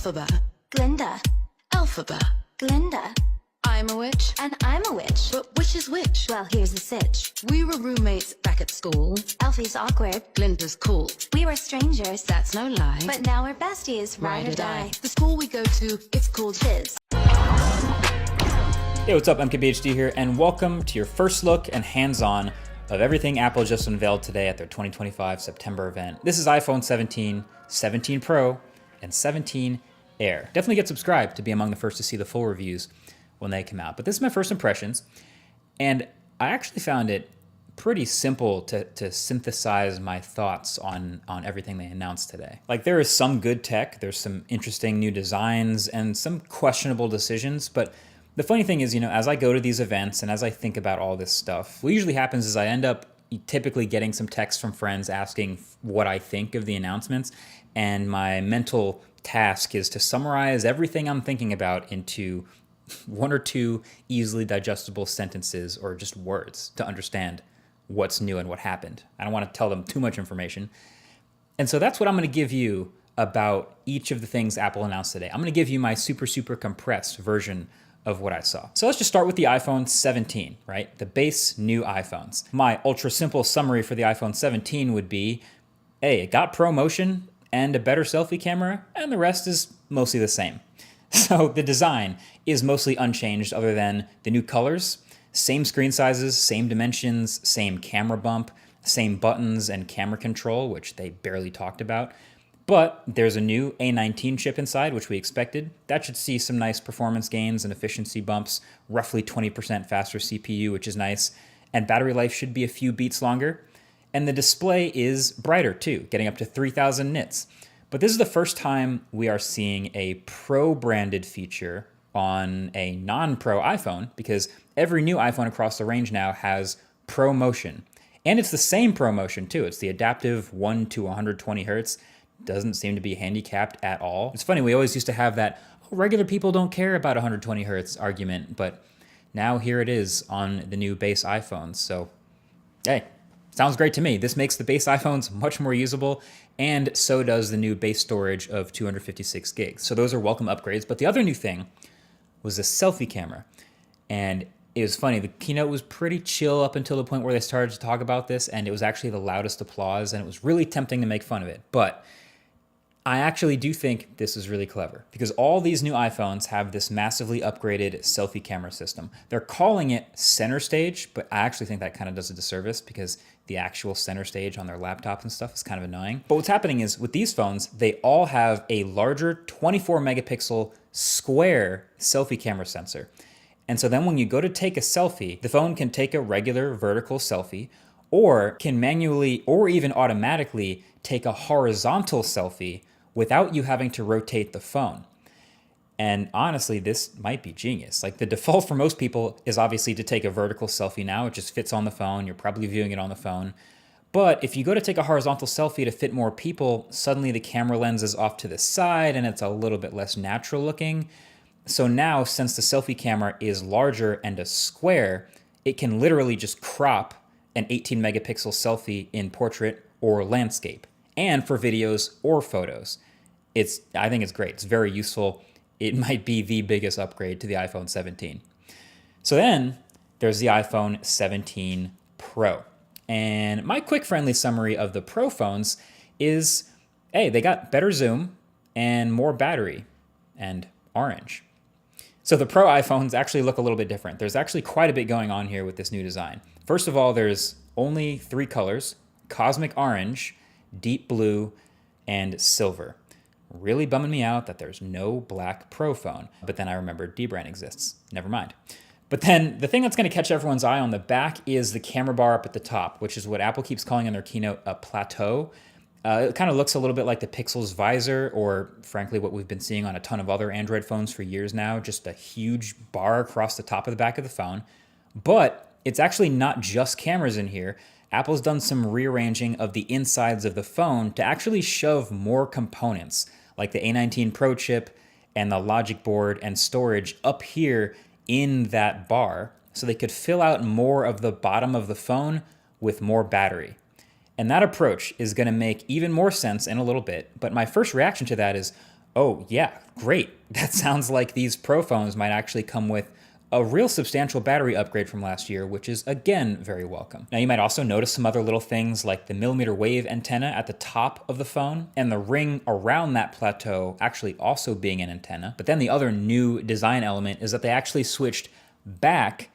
Alphaba, Glinda, Alphaba. Glinda, I'm a witch, and I'm a witch. but which is which? Well, here's the sitch. We were roommates back at school. Alfie's awkward. Glinda's cool. We were strangers, That's no lie. but now we're besties, ride or die. The school we go to, it's called Chiz. Hey, what's up? MKBHD here, and welcome to your first look and hands-on of everything Apple just unveiled today at their 2025 September event. This is iPhone 17, 17 Pro, and 17 Air. Definitely get subscribed to be among the first to see the full reviews when they come out. But this is my first impressions, and I actually found it pretty simple to synthesize my thoughts on everything they announced today. Like, there is some good tech, there's some interesting new designs, and some questionable decisions, but the funny thing is, as I go to these events and as I think about all this stuff, what usually happens is I end up typically getting some texts from friends asking what I think of the announcements, and my mental task is to summarize everything I'm thinking about into one or two easily digestible sentences or just words to understand what's new and what happened. I don't want to tell them too much information. And so that's what I'm going to give you about each of the things Apple announced today. I'm going to give you my super compressed version of what I saw. So let's just start with the iPhone 17, right? The base new iPhones. My ultra simple summary for the iPhone 17 would be, hey, it got ProMotion and a better selfie camera, and the rest is mostly the same. So the design is mostly unchanged other than the new colors, same screen sizes, same dimensions, same camera bump, same buttons and camera control, which they barely talked about. But there's a new A19 chip inside, which we expected. That should see some nice performance gains and efficiency bumps, roughly 20% faster CPU, which is nice. And battery life should be a few beats longer. And the display is brighter too, getting up to 3000 nits. But this is the first time we are seeing a Pro-branded feature on a non-Pro iPhone, because every new iPhone across the range now has ProMotion. And it's the same ProMotion too. It's the adaptive 1 to 120 hertz. Doesn't seem to be handicapped at all. It's funny, we always used to have that, regular people don't care about 120 hertz argument, but now here it is on the new base iPhones. So, hey, sounds great to me. This makes the base iPhones much more usable, and so does the new base storage of 256 gigs. So those are welcome upgrades. But the other new thing was the selfie camera. And it was funny, the keynote was pretty chill up until the point where they started to talk about this, and it was actually the loudest applause, and it was really tempting to make fun of it. But I actually do think this is really clever, because all these new iPhones have this massively upgraded selfie camera system. They're calling it center stage, but I actually think that kind of does a disservice, because the actual center stage on their laptops and stuff is kind of annoying. But what's happening is with these phones, they all have a larger 24 megapixel square selfie camera sensor. And so then when you go to take a selfie, the phone can take a regular vertical selfie, or can manually or even automatically take a horizontal selfie without you having to rotate the phone. And honestly, this might be genius. Like, the default for most people is obviously to take a vertical selfie now. It just fits on the phone. You're probably viewing it on the phone. But if you go to take a horizontal selfie to fit more people, suddenly the camera lens is off to the side and it's a little bit less natural looking. So now, since the selfie camera is larger and a square, it can literally just crop an 18 megapixel selfie in portrait or landscape, and for videos or photos. I think it's great. It's very useful. It might be the biggest upgrade to the iPhone 17. So then there's the iPhone 17 Pro. And my quick friendly summary of the Pro phones is, hey, they got better zoom and more battery and orange. So the Pro iPhones actually look a little bit different. There's actually quite a bit going on here with this new design. First of all, there's only 3 colors: cosmic orange, deep blue, and silver. Really bumming me out that there's no black Pro phone. But then I remembered dbrand exists. Never mind. But then the thing that's going to catch everyone's eye on the back is the camera bar up at the top, which is what Apple keeps calling in their keynote a plateau. It kind of looks a little bit like the Pixel's visor, or frankly what we've been seeing on a ton of other Android phones for years now, just a huge bar across the top of the back of the phone. But it's actually not just cameras in here. Apple's done some rearranging of the insides of the phone to actually shove more components, like the A19 Pro chip and the logic board and storage up here in that bar, so they could fill out more of the bottom of the phone with more battery. And that approach is going to make even more sense in a little bit. But my first reaction to that is, Oh yeah, great. That sounds like these Pro phones might actually come with a real substantial battery upgrade from last year, which is again very welcome. Now you might also notice some other little things like the millimeter wave antenna at the top of the phone and the ring around that plateau actually also being an antenna. But then the other new design element is that they actually switched back